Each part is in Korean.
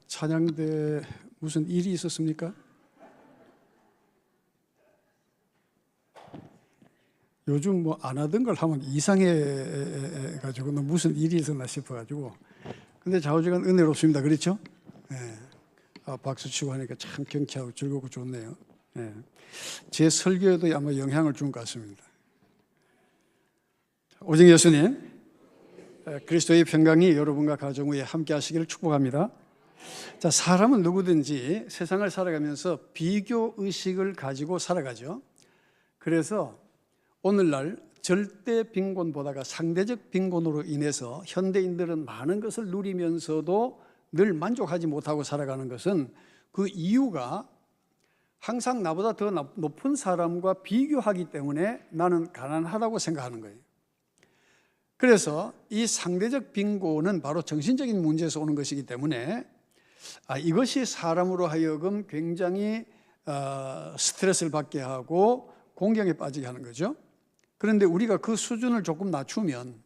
찬양대 무슨 일이 있었습니까? 요즘 뭐 안 하던 걸 하면 이상해 가지고 무슨 일이 있었나 싶어가지고. 근데 좌우지간 은혜롭습니다. 그렇죠? 박수 치고 하니까 참 경쾌하고 즐겁고 좋네요. 제 설교에도 아마 영향을 준 것 같습니다. 오정 예수님, 그리스도의 평강이 여러분과 가정 위에 함께 하시기를 축복합니다. 자, 사람은 누구든지 세상을 살아가면서 비교 의식을 가지고 살아가죠. 그래서 오늘날 절대 빈곤보다가 상대적 빈곤으로 인해서 현대인들은 많은 것을 누리면서도 늘 만족하지 못하고 살아가는 것은 그 이유가 항상 나보다 더 높은 사람과 비교하기 때문에 나는 가난하다고 생각하는 거예요. 그래서 이 상대적 빈곤은 바로 정신적인 문제에서 오는 것이기 때문에 이것이 사람으로 하여금 굉장히 스트레스를 받게 하고 공경에 빠지게 하는 거죠. 그런데 우리가 그 수준을 조금 낮추면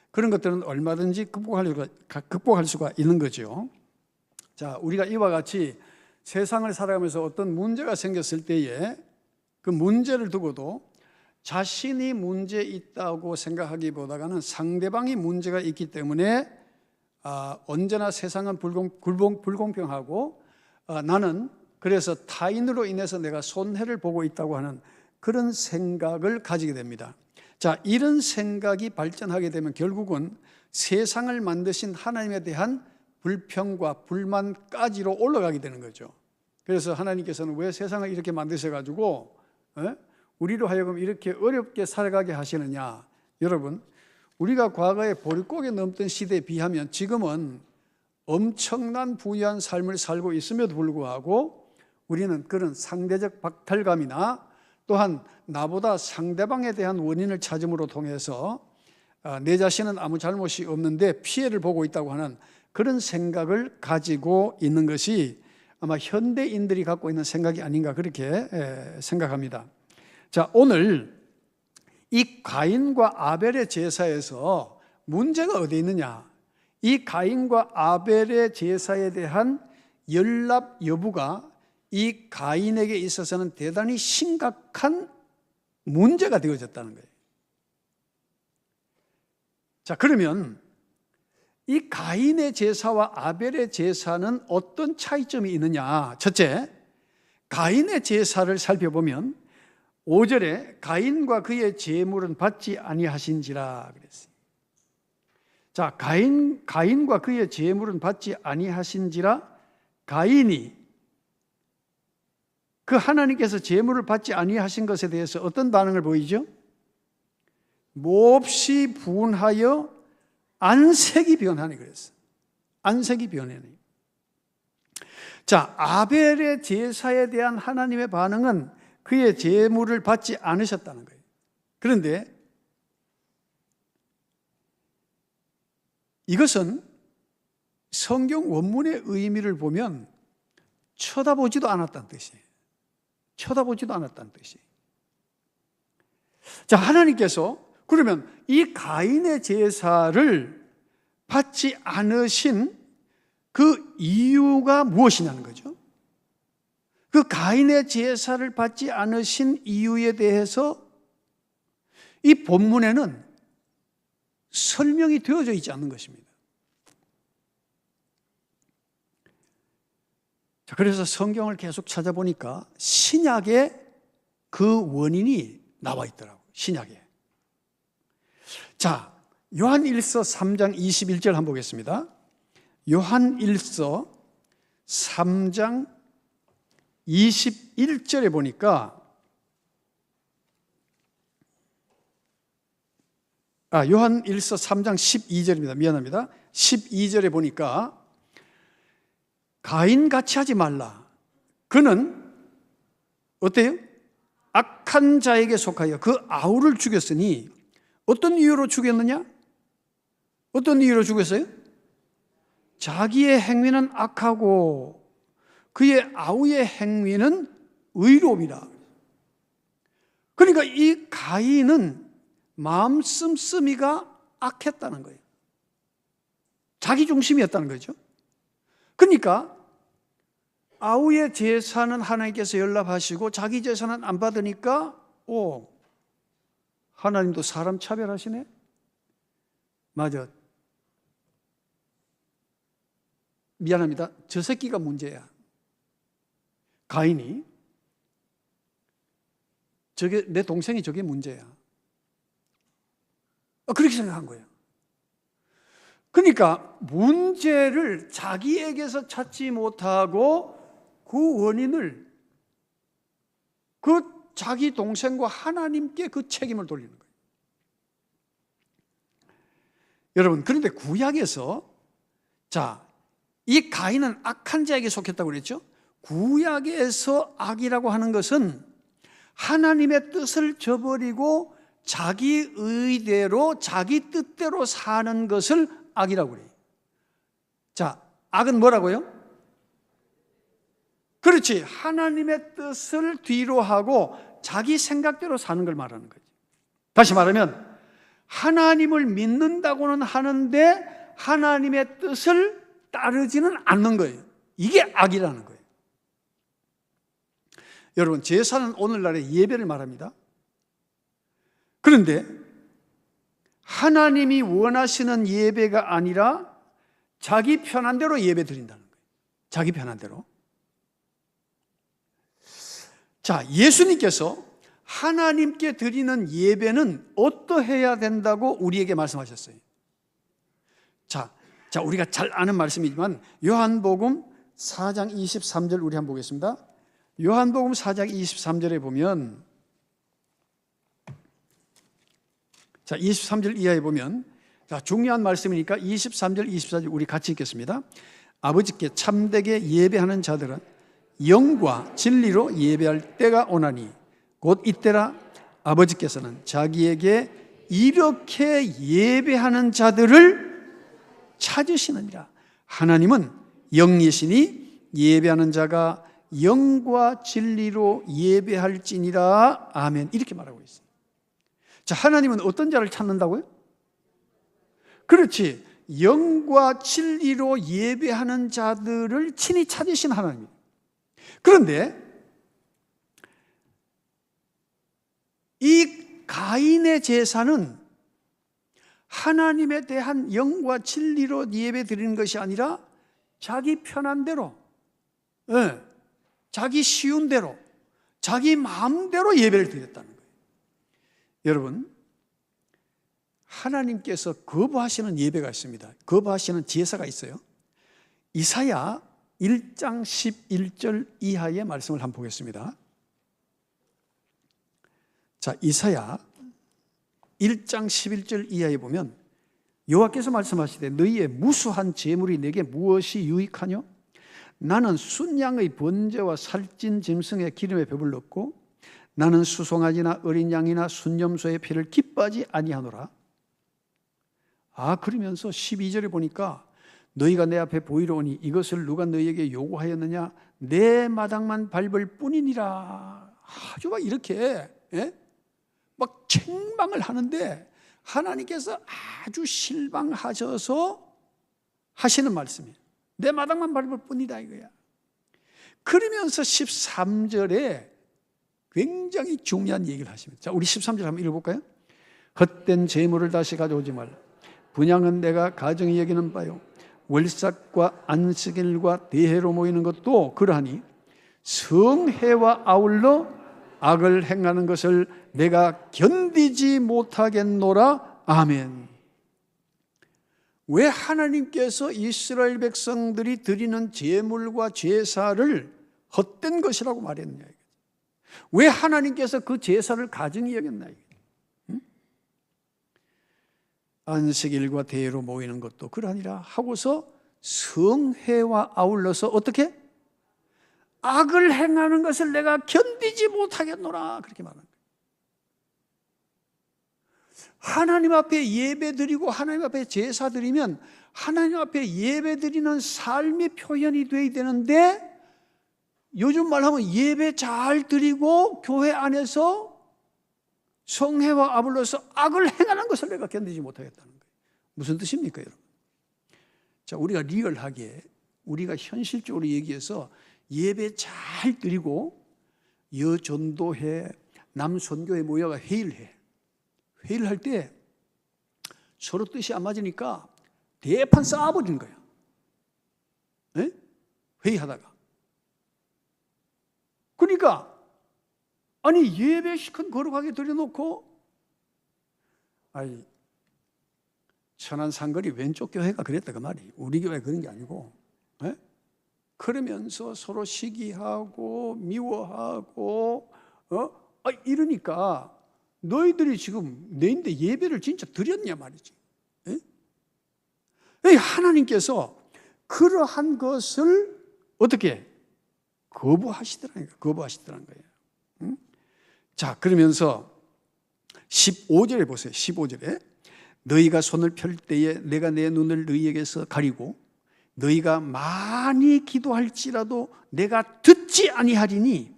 그런 것들은 얼마든지 극복할 수가 있는 거죠. 자, 우리가 이와 같이 세상을 살아가면서 어떤 문제가 생겼을 때에 그 문제를 두고도 자신이 문제 있다고 생각하기보다는 상대방이 문제가 있기 때문에 언제나 세상은 불공평하고 나는 그래서 타인으로 인해서 내가 손해를 보고 있다고 하는 그런 생각을 가지게 됩니다. 자, 이런 생각이 발전하게 되면 결국은 세상을 만드신 하나님에 대한 불평과 불만까지로 올라가게 되는 거죠. 그래서 하나님께서는 왜 세상을 이렇게 만드셔가지고 우리로 하여금 이렇게 어렵게 살아가게 하시느냐. 여러분, 우리가 과거에 보릿고개 넘던 시대에 비하면 지금은 엄청난 부유한 삶을 살고 있음에도 불구하고 우리는 그런 상대적 박탈감이나 또한 나보다 상대방에 대한 원인을 찾음으로 통해서 내 자신은 아무 잘못이 없는데 피해를 보고 있다고 하는 그런 생각을 가지고 있는 것이 아마 현대인들이 갖고 있는 생각이 아닌가 그렇게 생각합니다. 자, 오늘 이 가인과 아벨의 제사에서 문제가 어디 있느냐? 이 가인과 아벨의 제사에 대한 연합 여부가 이 가인에게 있어서는 대단히 심각한 문제가 되어졌다는 거예요. 자, 그러면 이 가인의 제사와 아벨의 제사는 어떤 차이점이 있느냐? 첫째, 가인의 제사를 살펴보면 5절에 가인과 그의 제물은 받지 아니하신지라 그랬어요. 자, 가인과 그의 제물은 받지 아니하신지라. 가인이 그 하나님께서 제물을 받지 아니하신 것에 대해서 어떤 반응을 보이죠? 몹시 분하여 안색이 변하니 그랬어요. 안색이 변하니. 자, 아벨의 제사에 대한 하나님의 반응은 그의 제물을 받지 않으셨다는 거예요. 그런데 이것은 성경 원문의 의미를 보면 쳐다보지도 않았다는 뜻이에요. 쳐다보지도 않았다는 뜻이에요. 자, 하나님께서 그러면 이 가인의 제사를 받지 않으신 그 이유가 무엇이냐는 거죠. 그 가인의 제사를 받지 않으신 이유에 대해서 이 본문에는 설명이 되어져 있지 않는 것입니다. 자, 그래서 성경을 계속 찾아보니까 신약에 그 원인이 나와 있더라고요. 신약에. 자, 요한일서 3장 21절 한번 보겠습니다. 요한일서 3장 21절에 보니까 요한일서 3장 12절입니다. 미안합니다. 12절에 보니까 가인같이 하지 말라. 그는 어때요? 악한 자에게 속하여 그 아우를 죽였으니 어떤 이유로 죽였느냐? 어떤 이유로 죽였어요? 자기의 행위는 악하고 그의 아우의 행위는 의로움이라. 그러니까 이 가인은 마음 씀씀이가 악했다는 거예요. 자기 중심이었다는 거죠. 그러니까 아우의 제사는 하나님께서 연락하시고 자기 제사는 안 받으니까 하나님도 사람 차별하시네? 맞아. 미안합니다. 저 새끼가 문제야. 가인이. 내 동생이 저게 문제야. 그렇게 생각한 거예요. 그러니까 문제를 자기에게서 찾지 못하고 그 원인을 그 자기 동생과 하나님께 그 책임을 돌리는 거예요. 여러분, 그런데 구약에서 이 가인은 악한 자에게 속했다고 그랬죠? 구약에서 악이라고 하는 것은 하나님의 뜻을 저버리고 자기 의대로 자기 뜻대로 사는 것을 악이라고 그래요. 악은 뭐라고요? 그렇지. 하나님의 뜻을 뒤로 하고 자기 생각대로 사는 걸 말하는 거지. 다시 말하면 하나님을 믿는다고는 하는데 하나님의 뜻을 따르지는 않는 거예요. 이게 악이라는 거예요. 여러분, 제사는 오늘날의 예배를 말합니다. 그런데 하나님이 원하시는 예배가 아니라 자기 편한 대로 예배 드린다는 거예요. 자기 편한 대로. 예수님께서 하나님께 드리는 예배는 어떠해야 된다고 우리에게 말씀하셨어요. 우리가 잘 아는 말씀이지만 요한복음 4장 23절 우리 한번 보겠습니다. 요한복음 4장 23절에 보면 23절 이하에 보면 중요한 말씀이니까 23절 24절 우리 같이 읽겠습니다. 아버지께 참되게 예배하는 자들은 영과 진리로 예배할 때가 오나니 곧 이때라 아버지께서는 자기에게 이렇게 예배하는 자들을 찾으시느니라. 하나님은 영이시니 예배하는 자가 영과 진리로 예배할지니라. 아멘. 이렇게 말하고 있어요. 하나님은 어떤 자를 찾는다고요? 그렇지. 영과 진리로 예배하는 자들을 친히 찾으신 하나님. 그런데 이 가인의 제사는 하나님에 대한 영과 진리로 예배 드리는 것이 아니라 자기 편한 대로, 자기 쉬운 대로, 자기 마음대로 예배를 드렸다는 거예요. 여러분, 하나님께서 거부하시는 예배가 있습니다. 거부하시는 제사가 있어요. 이사야 1장 11절 이하의 말씀을 한번 보겠습니다. 이사야 1장 11절 이하에 보면 여호와께서 말씀하시되 너희의 무수한 재물이 내게 무엇이 유익하뇨? 나는 순양의 번제와 살찐 짐승의 기름에 배불렀고 나는 수송아지나 어린 양이나 순염소의 피를 기뻐하지 아니하노라. 그러면서 12절에 보니까 너희가 내 앞에 보이러 오니 이것을 누가 너희에게 요구하였느냐? 내 마당만 밟을 뿐이니라. 아주 막 이렇게 막 책망을 하는데 하나님께서 아주 실망하셔서 하시는 말씀이에요. 내 마당만 밟을 뿐이다 이거야. 그러면서 13절에 굉장히 중요한 얘기를 하십니다. 우리 13절 한번 읽어볼까요? 헛된 재물을 다시 가져오지 말라. 분향은 내가 가정이 여기는 바요. 월삭과 안식일과 대회로 모이는 것도 그러하니 성회와 아울러 악을 행하는 것을 내가 견디지 못하겠노라. 아멘. 왜 하나님께서 이스라엘 백성들이 드리는 제물과 제사를 헛된 것이라고 말했냐? 왜 하나님께서 그 제사를 가증히 여겼나? 안식일과 대회로 모이는 것도 그러하니라 하고서 성회와 아울러서 어떻게? 악을 행하는 것을 내가 견디지 못하겠노라. 그렇게 말하는 거예요. 하나님 앞에 예배 드리고 하나님 앞에 제사 드리면 하나님 앞에 예배 드리는 삶의 표현이 돼야 되는데 요즘 말하면 예배 잘 드리고 교회 안에서 성회와 아울러서 악을 행하는 것을 내가 견디지 못하겠다는 거예요. 무슨 뜻입니까, 여러분? 자, 우리가 리얼하게, 우리가 현실적으로 얘기해서 예배 잘 드리고 여전도회, 남선교회 모여가 회의를 해. 회의를 할 때 서로 뜻이 안 맞으니까 대판 쌓아버리는 거야. 네? 회의하다가. 그러니까 아니 예배 시큰 거룩하게 드려놓고, 아니 천안상거리 왼쪽 교회가 그랬다 그 말이. 우리 교회 그런 게 아니고. 네? 그러면서 서로 시기하고 미워하고 이러니까 너희들이 지금 내인데 예배를 진짜 드렸냐 말이지. 네? 하나님께서 그러한 것을 어떻게 거부하시더라는 거예요. 응? 자, 그러면서 15절에 보세요. 15절에 너희가 손을 펼 때에 내가 내 눈을 너희에게서 가리고 너희가 많이 기도할지라도 내가 듣지 아니하리니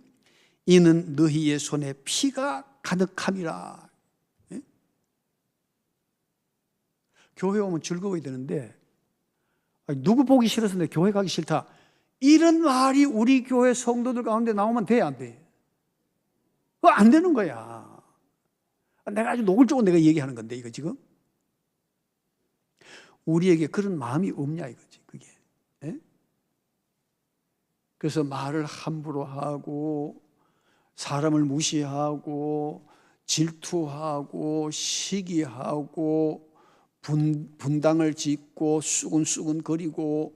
이는 너희의 손에 피가 가득함이라. 예? 교회 오면 즐거워야 되는데 누구 보기 싫어서 내 교회 가기 싫다, 이런 말이 우리 교회 성도들 가운데 나오면 돼, 안 돼? 안 되는 거야. 내가 아주 노골적으로 내가 얘기하는 건데 이거 지금 우리에게 그런 마음이 없냐 이거지 그게. 예? 그래서 말을 함부로 하고 사람을 무시하고 질투하고 시기하고 분당을 짓고 수근수근거리고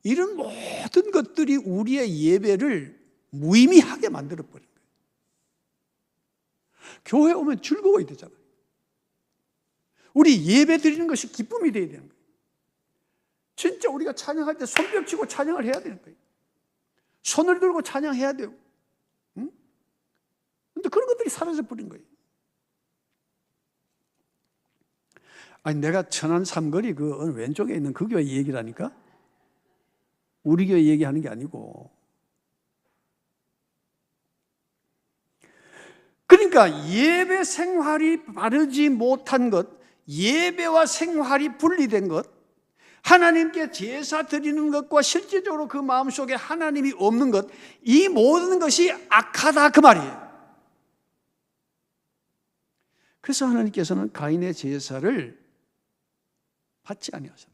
이런 모든 것들이 우리의 예배를 무의미하게 만들어버린 거예요. 교회 오면 즐거워야 되잖아요. 우리 예배 드리는 것이 기쁨이 되어야 되는 거예요. 진짜 우리가 찬양할 때 손뼉치고 찬양을 해야 되는 거예요. 손을 들고 찬양해야 돼요. 응? 근데 그런 것들이 사라져버린 거예요. 아니 내가 천안 삼거리 그 어느 왼쪽에 있는 그 교회 얘기라니까? 우리 교회 얘기하는 게 아니고. 그러니까 예배 생활이 바르지 못한 것, 예배와 생활이 분리된 것, 하나님께 제사 드리는 것과 실제적으로 그 마음속에 하나님이 없는 것, 이 모든 것이 악하다 그 말이에요. 그래서 하나님께서는 가인의 제사를 받지 아니하셨다.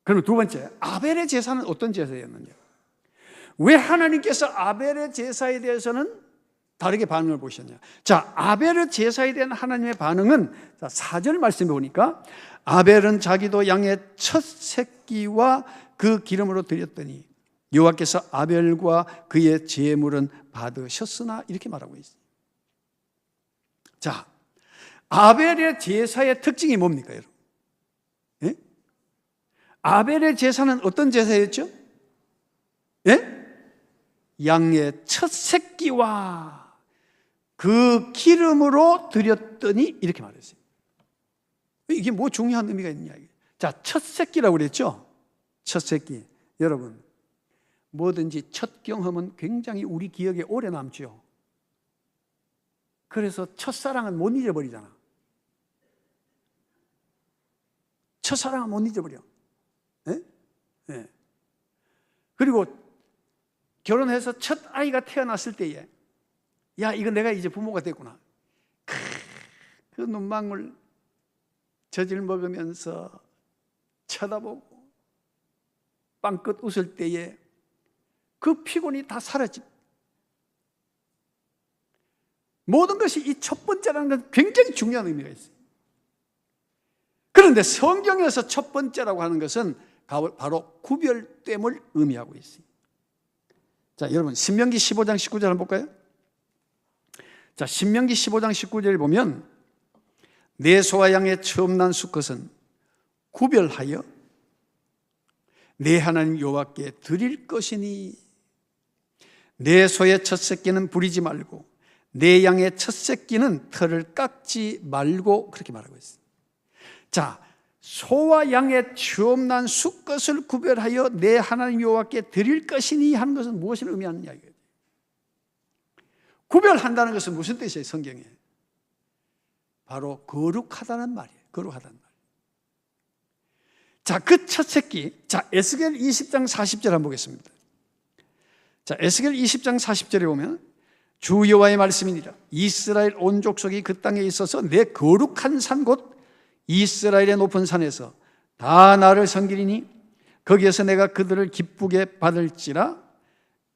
그럼 두 번째, 아벨의 제사는 어떤 제사였느냐? 왜 하나님께서 아벨의 제사에 대해서는 다르게 반응을 보셨냐? 자, 아벨의 제사에 대한 하나님의 반응은 4절 말씀해 보니까 아벨은 자기도 양의 첫 새끼와 그 기름으로 드렸더니 여호와께서 아벨과 그의 제물은 받으셨으나 이렇게 말하고 있습니다. 자, 아벨의 제사의 특징이 뭡니까 여러분? 예? 아벨의 제사는 어떤 제사였죠? 예? 양의 첫 새끼와 그 기름으로 드렸더니 이렇게 말했어요. 이게 뭐 중요한 의미가 있느냐. 자, 첫 새끼라고 그랬죠? 첫 새끼. 여러분, 뭐든지 첫 경험은 굉장히 우리 기억에 오래 남죠. 그래서 첫사랑은 못 잊어버리잖아. 첫사랑은 못 잊어버려. 네? 네. 그리고 결혼해서 첫 아이가 태어났을 때에 야, 이거 내가 이제 부모가 됐구나. 그 눈망울 젖을 먹으면서 쳐다보고 빵긋 웃을 때에 그 피곤이 다 사라집. 모든 것이 이 첫 번째라는 건 굉장히 중요한 의미가 있어요. 그런데 성경에서 첫 번째라고 하는 것은 바로 구별됨을 의미하고 있어요. 자, 여러분 신명기 15장 19절 한번 볼까요? 자, 신명기 15장 19절을 보면 내 소와 양의 처음 난 수컷은 구별하여 내 하나님 여호와께 드릴 것이니 내 소의 첫 새끼는 부리지 말고 내 양의 첫 새끼는 털을 깎지 말고 그렇게 말하고 있습니다. 자, 소와 양의 처음 난 수컷을 구별하여 내 하나님 여호와께 드릴 것이니 하는 것은 무엇을 의미하는 이야기예요? 구별한다는 것은 무슨 뜻이에요? 성경에 바로 거룩하다는 말이에요. 거룩하다는 말. 자, 그 첫 새끼. 자, 에스겔 20장 40절 한번 보겠습니다. 자, 에스겔 20장 40절에 보면 주 여호와의 말씀이니라. 이스라엘 온 족속이 그 땅에 있어서 내 거룩한 산 곧 이스라엘의 높은 산에서 다 나를 섬기리니 거기에서 내가 그들을 기쁘게 받을지라.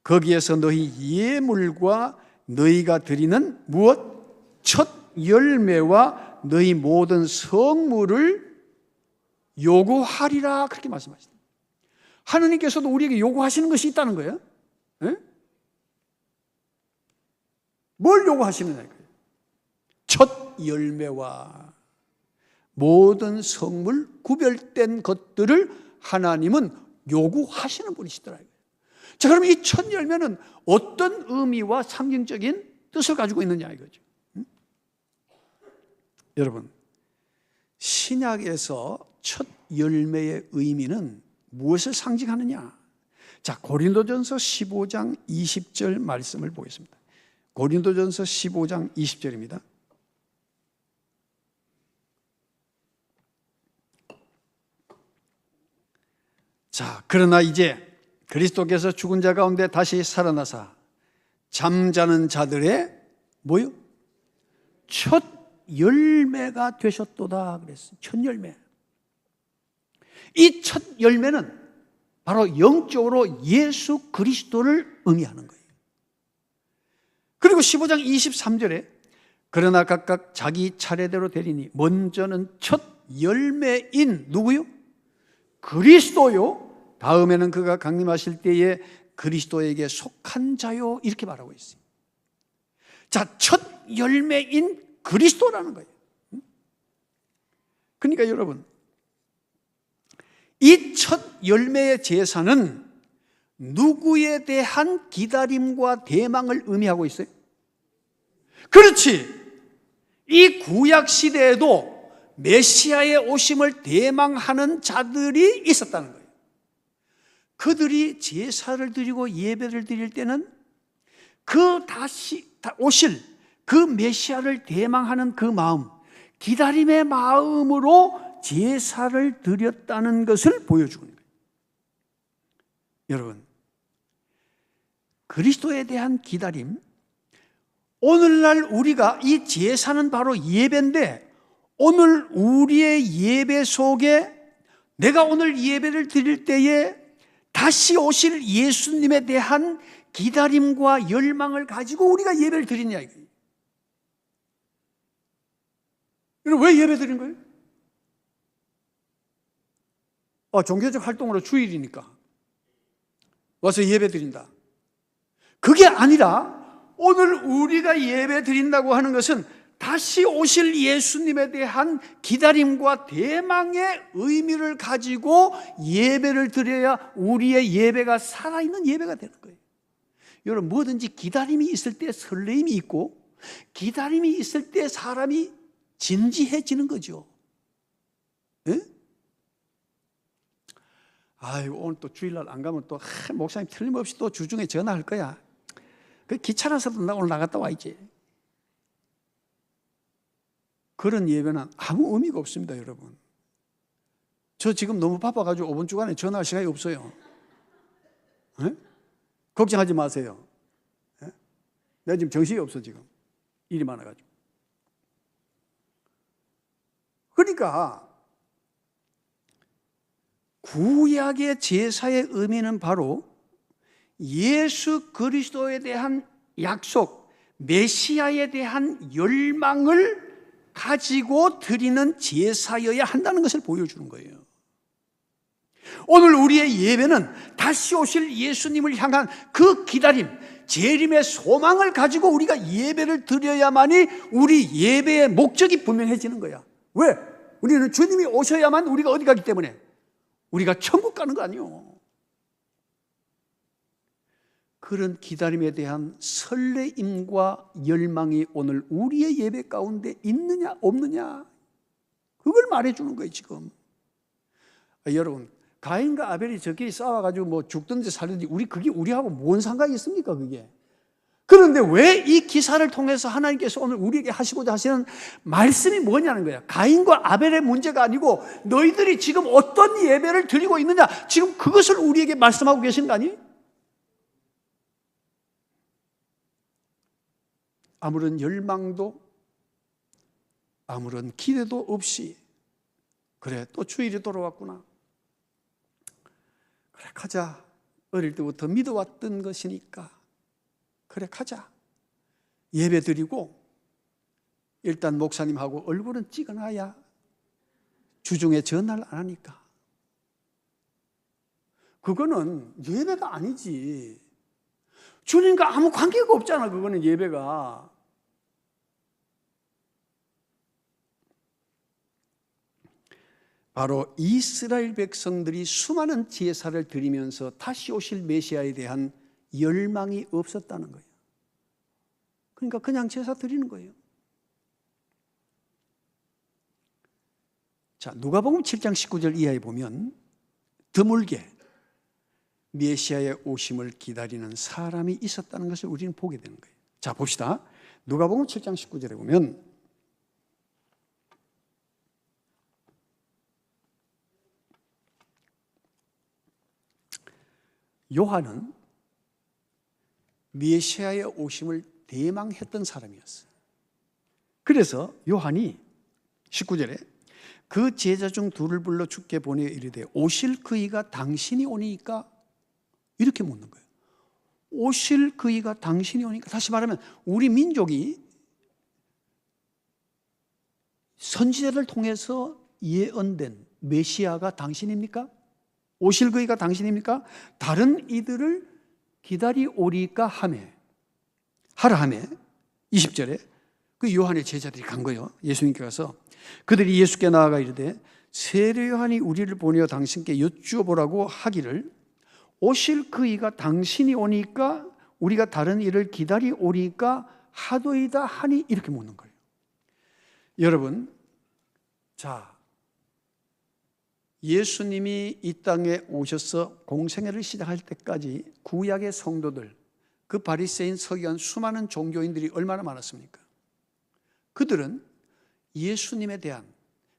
거기에서 너희 예물과 너희가 드리는 무엇? 첫 열매와 너희 모든 성물을 요구하리라. 그렇게 말씀하십니다. 하느님께서도 우리에게 요구하시는 것이 있다는 거예요. 네? 뭘 요구하시느냐? 첫 열매와 모든 성물, 구별된 것들을 하나님은 요구하시는 분이시더라. 자, 그럼 이 첫 열매는 어떤 의미와 상징적인 뜻을 가지고 있느냐 이거죠. 여러분, 신약에서 첫 열매의 의미는 무엇을 상징하느냐? 자, 고린도전서 15장 20절 말씀을 보겠습니다. 고린도전서 15장 20절입니다. 자, 그러나 이제 그리스도께서 죽은 자 가운데 다시 살아나사 잠자는 자들의 뭐요? 첫 열매가 되셨도다 그랬어요. 첫 열매. 이 첫 열매는 바로 영적으로 예수 그리스도를 의미하는 거예요. 그리고 15장 23절에 그러나 각각 자기 차례대로 되리니 먼저는 첫 열매인 누구요? 그리스도요. 다음에는 그가 강림하실 때에 그리스도에게 속한 자요. 이렇게 말하고 있어요. 자, 첫 열매인 그리스도라는 거예요. 그러니까 여러분, 이 첫 열매의 제사는 누구에 대한 기다림과 대망을 의미하고 있어요? 그렇지. 이 구약 시대에도 메시아의 오심을 대망하는 자들이 있었다는 거예요. 그들이 제사를 드리고 예배를 드릴 때는 그 다시 오실 그 메시아를 대망하는 그 마음, 기다림의 마음으로 제사를 드렸다는 것을 보여주는 거예요. 여러분, 그리스도에 대한 기다림, 오늘날 우리가 이 제사는 바로 예배인데 오늘 우리의 예배 속에 내가 오늘 예배를 드릴 때에 다시 오실 예수님에 대한 기다림과 열망을 가지고 우리가 예배를 드리냐 이거예요. 왜 예배 드린 거예요? 종교적 활동으로 주일이니까 와서 예배 드린다. 그게 아니라 오늘 우리가 예배 드린다고 하는 것은 다시 오실 예수님에 대한 기다림과 대망의 의미를 가지고 예배를 드려야 우리의 예배가 살아있는 예배가 되는 거예요. 여러분, 뭐든지 기다림이 있을 때 설레임이 있고 기다림이 있을 때 사람이 진지해지는 거죠. 네? 아이고, 오늘 또 주일날 안 가면 또 목사님 틀림없이 또 주중에 전화할 거야. 그 귀찮아서도 나 오늘 나갔다 와야지. 그런 예배는 아무 의미가 없습니다, 여러분. 저 지금 너무 바빠가지고 5분 주간에 전화할 시간이 없어요. 네? 걱정하지 마세요. 네? 내가 지금 정신이 없어, 지금. 일이 많아가지고. 그러니까 구약의 제사의 의미는 바로 예수 그리스도에 대한 약속, 메시아에 대한 열망을 가지고 드리는 제사여야 한다는 것을 보여주는 거예요. 오늘 우리의 예배는 다시 오실 예수님을 향한 그 기다림, 재림의 소망을 가지고 우리가 예배를 드려야만이 우리 예배의 목적이 분명해지는 거야. 왜? 우리는 주님이 오셔야만 우리가 어디 가기 때문에 우리가 천국 가는 거 아니에요. 그런 기다림에 대한 설레임과 열망이 오늘 우리의 예배 가운데 있느냐 없느냐, 그걸 말해주는 거예요 지금. 여러분, 가인과 아벨이 저끼리 싸워가지고 뭐 죽든지 살든지 그게 우리하고 뭔 상관이 있습니까? 그게 그런데 왜 이 기사를 통해서 하나님께서 오늘 우리에게 하시고자 하시는 말씀이 뭐냐는 거야. 가인과 아벨의 문제가 아니고 너희들이 지금 어떤 예배를 드리고 있느냐, 지금 그것을 우리에게 말씀하고 계신 거 아니에요? 아무런 열망도 아무런 기대도 없이, 그래 또 주일이 돌아왔구나, 그래 가자, 어릴 때부터 믿어왔던 것이니까 그래 가자, 예배 드리고 일단 목사님하고 얼굴은 찍어놔야 주중에 전화를 안 하니까. 그거는 예배가 아니지. 주님과 아무 관계가 없잖아. 그거는 예배가. 바로 이스라엘 백성들이 수많은 제사를 드리면서 다시 오실 메시아에 대한 열망이 없었다는 거예요. 그러니까 그냥 제사 드리는 거예요. 자, 누가복음 7장 19절 이하에 보면 드물게 메시아의 오심을 기다리는 사람이 있었다는 것을 우리는 보게 되는 거예요. 자, 봅시다. 누가복음 7장 19절에 보면 요한은 메시아의 오심을 대망했던 사람이었어요. 그래서 요한이 19절에 그 제자 중 둘을 불러 주께 보내어 이르되 오실 그이가 당신이 오니까, 이렇게 묻는 거예요. 오실 그이가 당신이 오니까. 다시 말하면 우리 민족이 선지자를 통해서 예언된 메시아가 당신입니까? 오실 그이가 당신입니까? 다른 이들을 기다리오리까 하라 하매 20절에 그 요한의 제자들이 간 거예요. 예수님께 가서 그들이 예수께 나아가 이르되 세례 요한이 우리를 보내어 당신께 여쭈어보라고 하기를 오실 그이가 당신이 오니까 우리가 다른 이를 기다리오리까 하도이다 하니, 이렇게 묻는 거예요. 여러분, 자, 예수님이 이 땅에 오셔서 공생애를 시작할 때까지 구약의 성도들, 그 바리새인, 서기관, 수많은 종교인들이 얼마나 많았습니까? 그들은 예수님에 대한,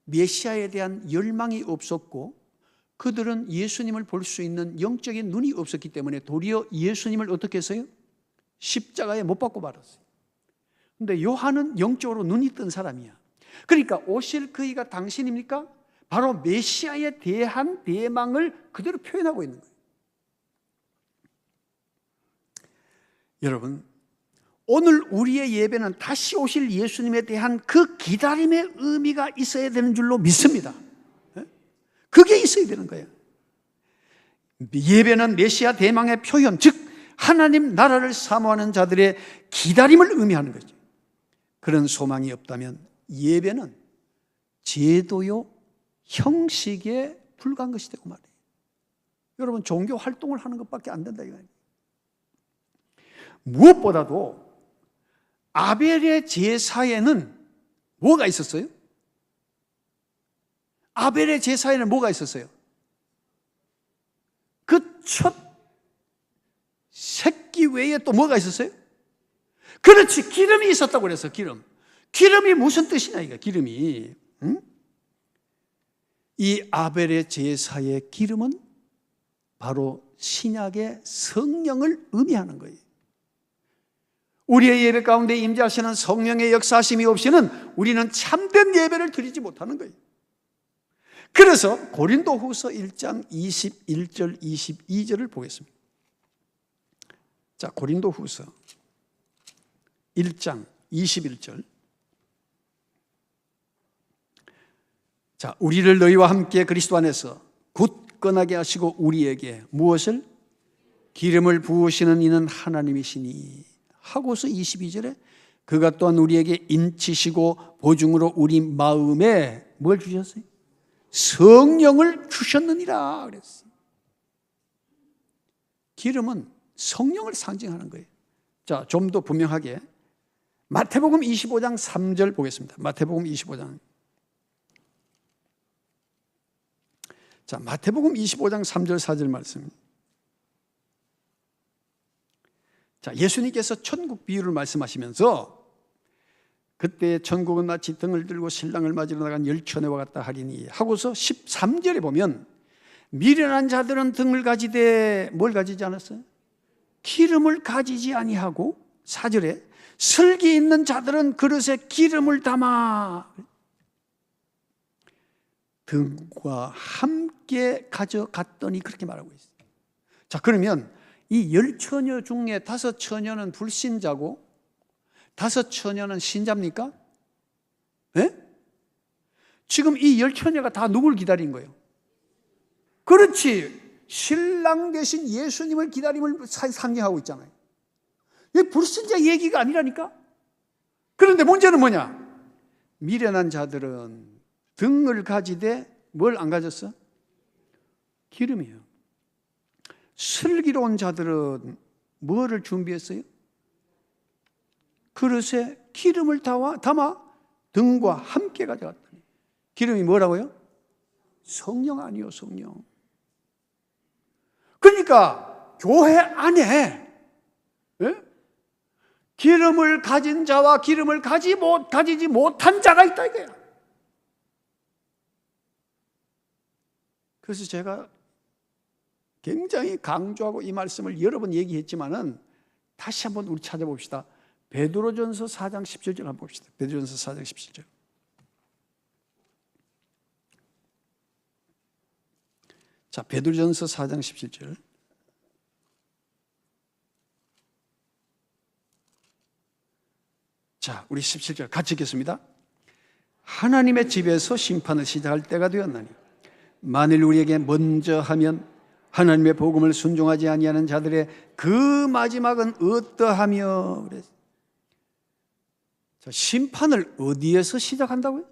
메시아에 대한 열망이 없었고 그들은 예수님을 볼 수 있는 영적인 눈이 없었기 때문에 도리어 예수님을 어떻게 했어요? 십자가에 못 박고 말았어요. 그런데 요한은 영적으로 눈이 뜬 사람이야. 그러니까 오실 그이가 당신입니까? 바로 메시아에 대한 대망을 그대로 표현하고 있는 거예요. 여러분, 오늘 우리의 예배는 다시 오실 예수님에 대한 그 기다림의 의미가 있어야 되는 줄로 믿습니다. 그게 있어야 되는 거예요. 예배는 메시아 대망의 표현, 즉 하나님 나라를 사모하는 자들의 기다림을 의미하는 거죠. 그런 소망이 없다면 예배는 제도요 형식에 불과한 것이 되고 말이에요. 여러분, 종교 활동을 하는 것밖에 안 된다 이거예요. 무엇보다도 아벨의 제사에는 뭐가 있었어요? 아벨의 제사에는 뭐가 있었어요? 그 첫 새끼 외에 또 뭐가 있었어요? 그렇지, 기름이 있었다고 그래서 기름이 무슨 뜻이냐 이거, 기름이. 응? 이 아벨의 제사의 기름은 바로 신약의 성령을 의미하는 거예요. 우리의 예배 가운데 임재하시는 성령의 역사하심이 없이는 우리는 참된 예배를 드리지 못하는 거예요. 그래서 고린도후서 1장 21절 22절을 보겠습니다. 자, 고린도후서 1장 21절. 자, 우리를 너희와 함께 그리스도 안에서 굳건하게 하시고 우리에게 무엇을? 기름을 부으시는 이는 하나님이시니 하고서 22절에 그가 또한 우리에게 인치시고 보증으로 우리 마음에 뭘 주셨어요? 성령을 주셨느니라 그랬어요. 기름은 성령을 상징하는 거예요. 자, 좀 더 분명하게 마태복음 25장 3절 보겠습니다. 마태복음 25장. 자, 마태복음 25장 3절 4절 말씀. 자, 예수님께서 천국 비유를 말씀하시면서 그때 천국은 마치 등을 들고 신랑을 맞으러 나간 열처녀와 같다 하리니 하고서 13절에 보면 미련한 자들은 등을 가지되 뭘 가지지 않았어요? 기름을 가지지 아니하고 4절에 슬기 있는 자들은 그릇에 기름을 담아 등과 함께 가져갔더니 그렇게 말하고 있어요. 자, 그러면 이 열처녀 중에 5처녀는 불신자고 5처녀는 신자입니까? 네? 지금 이 열처녀가 다 누굴 기다린 거예요? 그렇지, 신랑 대신 예수님을 기다림을 상징하고 있잖아요. 이게 불신자 얘기가 아니라니까. 그런데 문제는 뭐냐? 미련한 자들은 등을 가지되 뭘 안 가졌어? 기름이에요. 슬기로운 자들은 뭐를 준비했어요? 그릇에 기름을 담아 등과 함께 가져갔더니 기름이 뭐라고요? 성령 아니요, 성령. 그러니까 교회 안에 기름을 가진 자와 기름을 가지지 못한 자가 있다 이거야. 그래서 제가 굉장히 강조하고 이 말씀을 여러 번 얘기했지만은 다시 한번 우리 찾아봅시다. 베드로전서 4장 17절 한번 봅시다. 베드로전서 4장 17절. 자, 베드로전서 4장 17절. 자, 우리 17절 같이 읽겠습니다. 하나님의 집에서 심판을 시작할 때가 되었나니 만일 우리에게 먼저 하면 하나님의 복음을 순종하지 아니하는 자들의 그 마지막은 어떠하며 그랬어요. 자, 심판을 어디에서 시작한다고요?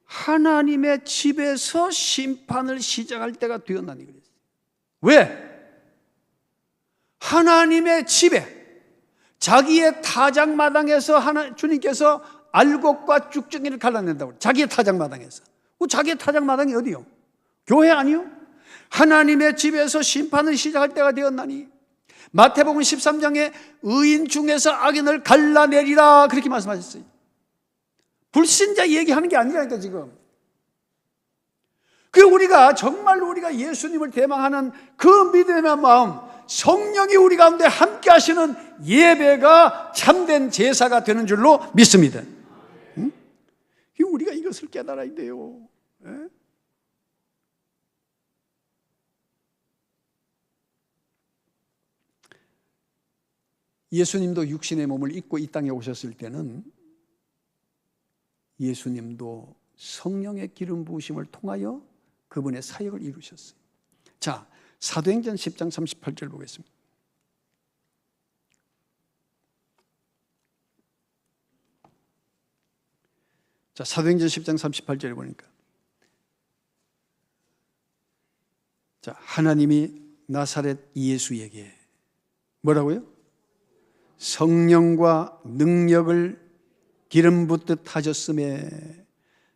하나님의 집에서 심판을 시작할 때가 되었나니 그랬어요. 왜? 하나님의 집에 자기의 타작마당에서 주님께서 알곡과 쭉정이를 갈라낸다고. 자기의 타작마당에서. 자기의 타작마당이 어디요? 교회 아니요? 하나님의 집에서 심판을 시작할 때가 되었나니 마태복음 13장에 의인 중에서 악인을 갈라내리라 그렇게 말씀하셨어요. 불신자 얘기하는 게 아니라니까 지금. 우리가 정말로 우리가 예수님을 대망하는 그 믿음의 마음, 성령이 우리 가운데 함께 하시는 예배가 참된 제사가 되는 줄로 믿습니다. 응? 우리가 이것을 깨달아야 돼요. 예? 예수님도 육신의 몸을 입고 이 땅에 오셨을 때는 예수님도 성령의 기름 부으심을 통하여 그분의 사역을 이루셨어요. 자, 사도행전 10장 38절 보겠습니다. 자, 사도행전 10장 38절에 보니까 자, 하나님이 나사렛 예수에게 뭐라고요? 성령과 능력을 기름 붓듯 하셨음에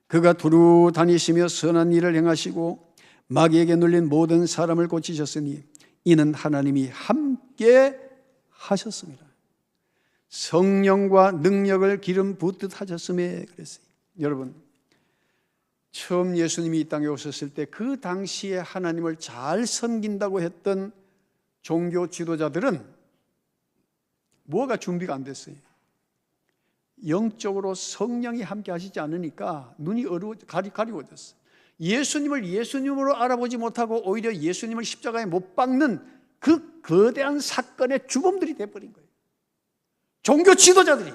그가 두루 다니시며 선한 일을 행하시고 마귀에게 눌린 모든 사람을 고치셨으니 이는 하나님이 함께 하셨습니다. 성령과 능력을 기름 붓듯 하셨음에 그랬어요. 여러분, 처음 예수님이 이 땅에 오셨을 때 그 당시에 하나님을 잘 섬긴다고 했던 종교 지도자들은 뭐가 준비가 안 됐어요? 영적으로 성령이 함께 하시지 않으니까 눈이 가리워졌어요. 예수님을 예수님으로 알아보지 못하고 오히려 예수님을 십자가에 못 박는 그 거대한 사건의 주범들이 돼버린 거예요. 종교 지도자들이,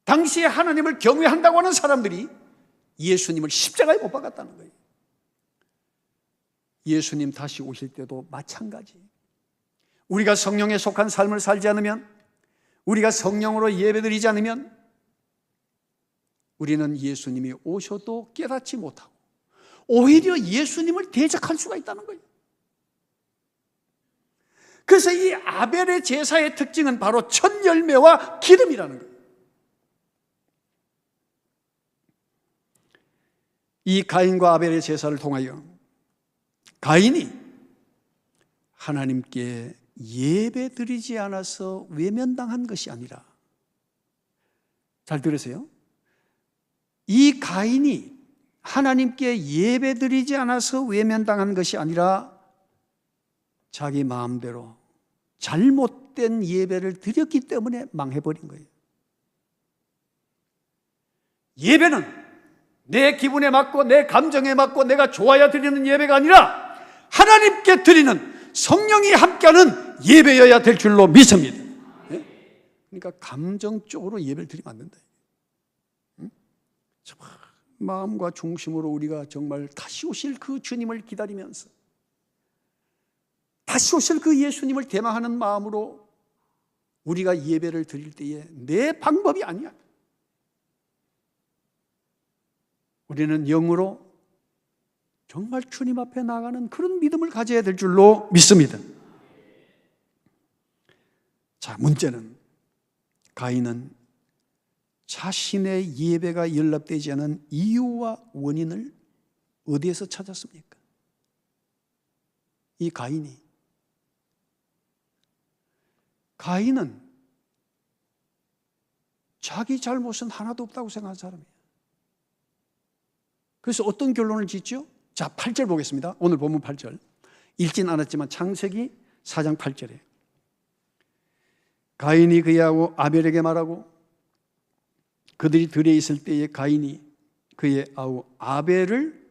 당시에 하나님을 경외한다고 하는 사람들이 예수님을 십자가에 못 박았다는 거예요. 예수님 다시 오실 때도 마찬가지. 우리가 성령에 속한 삶을 살지 않으면, 우리가 성령으로 예배드리지 않으면 우리는 예수님이 오셔도 깨닫지 못하고 오히려 예수님을 대적할 수가 있다는 거예요. 그래서 이 아벨의 제사의 특징은 바로 첫 열매와 기름이라는 거예요. 이 가인과 아벨의 제사를 통하여 가인이 하나님께 예배 드리지 않아서 외면당한 것이 아니라, 잘 들으세요. 이 가인이 하나님께 예배 드리지 않아서 외면당한 것이 아니라 자기 마음대로 잘못된 예배를 드렸기 때문에 망해버린 거예요. 예배는 내 기분에 맞고 내 감정에 맞고 내가 좋아야 드리는 예배가 아니라 하나님께 드리는 성령이 함께하는 예배여야 될 줄로 믿습니다. 그러니까 감정적으로 예배를 드리면 안 된다. 마음과 중심으로 우리가 정말 다시 오실 그 주님을 기다리면서 다시 오실 그 예수님을 대망하는 마음으로 우리가 예배를 드릴 때에 내 방법이 아니야. 우리는 영으로 정말 주님 앞에 나가는 그런 믿음을 가져야 될 줄로 믿습니다. 자, 문제는 가인은 자신의 예배가 연락되지 않은 이유와 원인을 어디에서 찾았습니까? 이 가인은 자기 잘못은 하나도 없다고 생각하는 사람이에요. 그래서 어떤 결론을 짓죠? 자, 8절 보겠습니다. 오늘 본문 8절. 읽진 않았지만 창세기 4장 8절에 가인이 그의 아우 아벨에게 말하고 그들이 들에 있을 때에 가인이 그의 아우 아벨을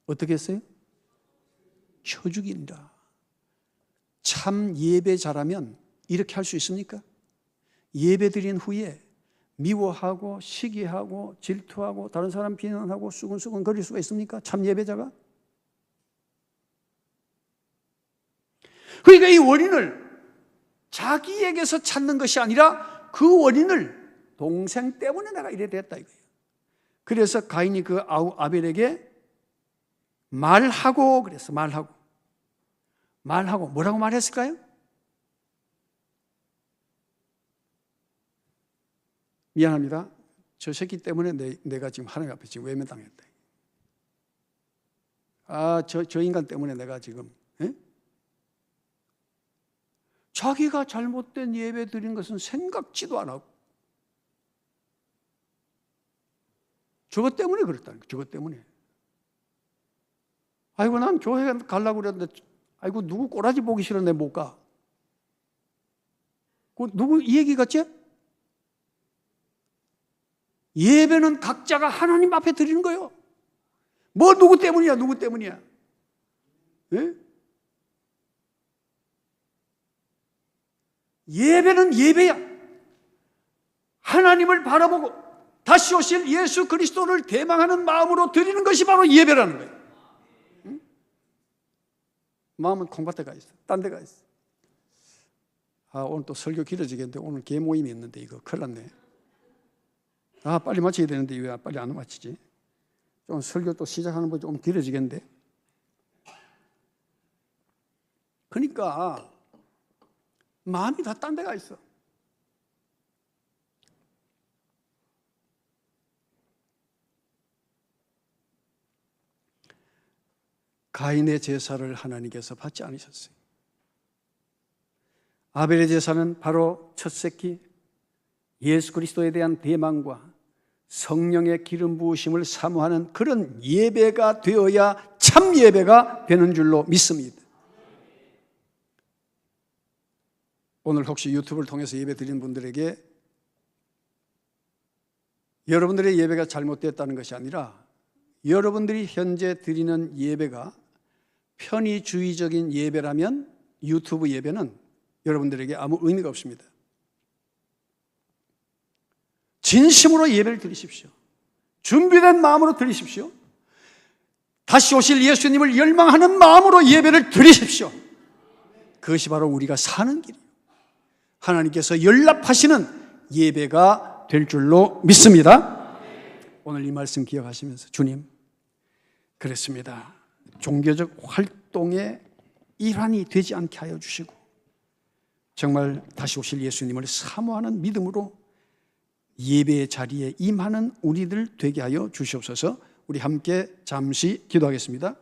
어떻게 했어요? 쳐 죽인다. 참 예배자라면 이렇게 할 수 있습니까? 예배 드린 후에 미워하고 시기하고 질투하고 다른 사람 비난하고 수근수근 거릴 수가 있습니까? 참 예배자가? 그러니까 이 원인을 자기에게서 찾는 것이 아니라 그 원인을 동생 때문에 내가 이래 됐다 이거예요. 그래서 가인이 그 아우 아벨에게 말하고 그랬어. 말하고 뭐라고 말했을까요? 미안합니다. 저 새끼 때문에 내가 지금 하나님 앞에 지금 외면당했다. 저 인간 때문에 내가 지금 자기가 잘못된 예배 드린 것은 생각지도 안 하고 저것 때문에 그랬다는 거예요. 저것 때문에. 아이고 난 교회 가려고 그랬는데 아이고 누구 꼬라지 보기 싫었네 못 가. 누구 이 얘기 같지? 예배는 각자가 하나님 앞에 드리는 거예요. 뭐 누구 때문이야? 누구 때문이야? 예? 예배는 예배야. 하나님을 바라보고 다시 오실 예수 그리스도를 대망하는 마음으로 드리는 것이 바로 예배라는 거예요. 응? 마음은 콩밭에 가 있어. 딴 데 가 있어. 오늘 또 설교 길어지겠는데 오늘 개모임이 있는데 이거 큰일 났네. 빨리 마쳐야 되는데 왜 빨리 안 마치지? 좀 설교 또 시작하는 거 좀 길어지겠는데. 그러니까 마음이 다 딴 데가 있어. 가인의 제사를 하나님께서 받지 않으셨어요. 아벨의 제사는 바로 첫 새끼 예수 그리스도에 대한 대망과 성령의 기름 부으심을 사모하는 그런 예배가 되어야 참 예배가 되는 줄로 믿습니다. 오늘 혹시 유튜브를 통해서 예배 드리는 분들에게 여러분들의 예배가 잘못됐다는 것이 아니라 여러분들이 현재 드리는 예배가 편의주의적인 예배라면 유튜브 예배는 여러분들에게 아무 의미가 없습니다. 진심으로 예배를 드리십시오. 준비된 마음으로 드리십시오. 다시 오실 예수님을 열망하는 마음으로 예배를 드리십시오. 그것이 바로 우리가 사는 길이에요. 하나님께서 연락하시는 예배가 될 줄로 믿습니다. 오늘 이 말씀 기억하시면서 주님, 그렇습니다. 종교적 활동의 일환이 되지 않게 하여 주시고 정말 다시 오실 예수님을 사모하는 믿음으로 예배의 자리에 임하는 우리들 되게 하여 주시옵소서. 우리 함께 잠시 기도하겠습니다.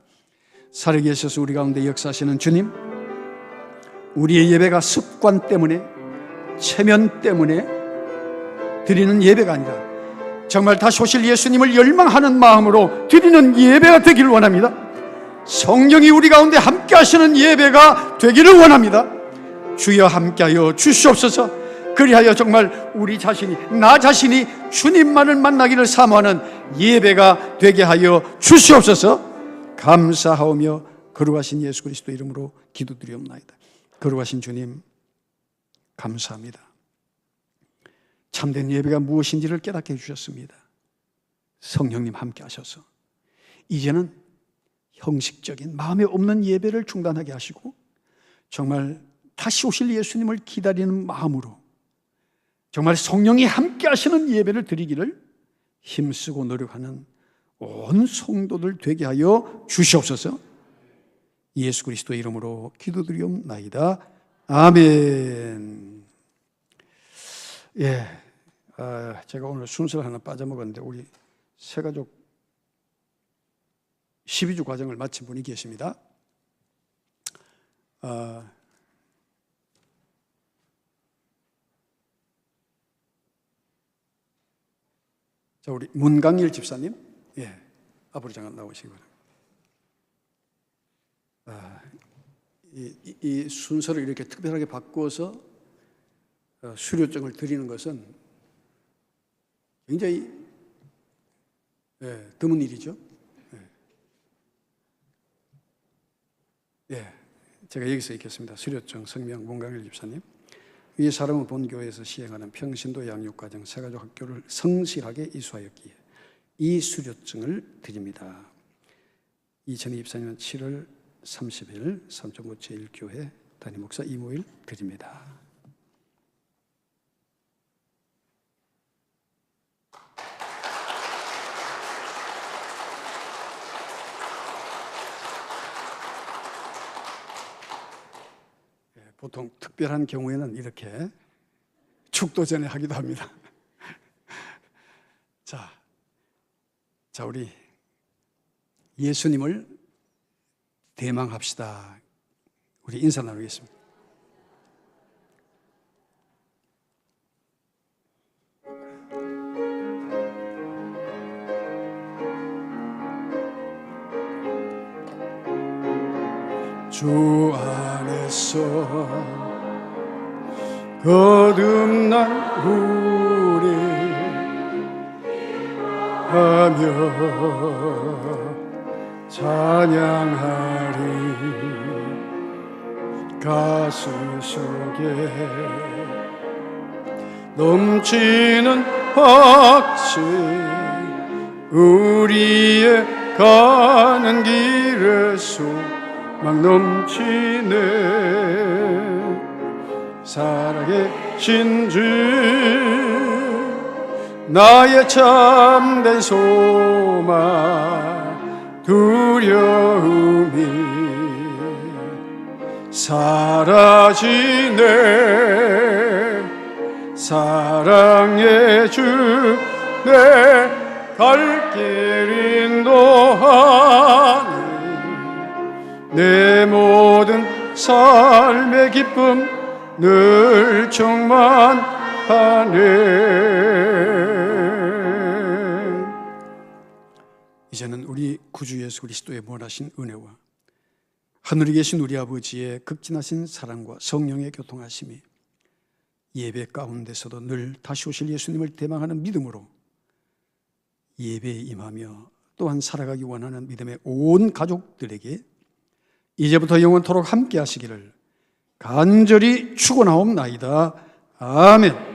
살아계셔서 우리 가운데 역사하시는 주님, 우리의 예배가 습관 때문에, 체면 때문에 드리는 예배가 아니라 정말 다시 오실 예수님을 열망하는 마음으로 드리는 예배가 되기를 원합니다. 성령이 우리 가운데 함께 하시는 예배가 되기를 원합니다. 주여 함께하여 주시옵소서. 그리하여 정말 우리 자신이, 나 자신이 주님만을 만나기를 사모하는 예배가 되게 하여 주시옵소서. 감사하오며 거룩하신 예수 그리스도 이름으로 기도드리옵나이다. 거룩하신 주님, 감사합니다. 참된 예배가 무엇인지를 깨닫게 해주셨습니다. 성령님 함께 하셔서 이제는 형식적인 마음에 없는 예배를 중단하게 하시고 정말 다시 오실 예수님을 기다리는 마음으로 정말 성령이 함께 하시는 예배를 드리기를 힘쓰고 노력하는 온 성도들 되게 하여 주시옵소서. 예수 그리스도의 이름으로 기도드리옵나이다. 아멘. 예, 제가 오늘 순서를 하나 빠져먹었는데 우리 새가족 12주 과정을 마친 분이 계십니다. 자, 우리 문강일 집사님, 예, 앞으로 잠깐 나오시기 바랍니다. 이 순서를 이렇게 특별하게 바꾸어서 수료증을 드리는 것은 굉장히 드문 일이죠. 제가 여기서 읽겠습니다. 수료증 성명 문강일 집사님. 이 사람은 본교회에서 시행하는 평신도 양육과정 새가족 학교를 성실하게 이수하였기에 이 수료증을 드립니다. 2024년 7월 30일 삼천구 제1교회 담임목사 이모일 드립니다. 보통 특별한 경우에는 이렇게 축도 전에 하기도 합니다. 자, 우리 예수님을 대망합시다. 우리 인사 나누겠습니다. 주 안에서 거듭난 우리 하며 찬양하리. 가슴 속에 넘치는 확신, 우리의 가는 길에 막 넘치네. 살아계신 주 나의 참된 소망, 두려움이 사라지네. 사랑의 주 내 갈 길 인도하니 내 모든 삶의 기쁨 늘 충만하네. 이제는 우리 구주 예수 그리스도의 무한하신 은혜와 하늘에 계신 우리 아버지의 극진하신 사랑과 성령의 교통하심이 예배 가운데서도 늘 다시 오실 예수님을 대망하는 믿음으로 예배에 임하며 또한 살아가기 원하는 믿음의 온 가족들에게 이제부터 영원토록 함께 하시기를 간절히 축원하옵나이다. 아멘.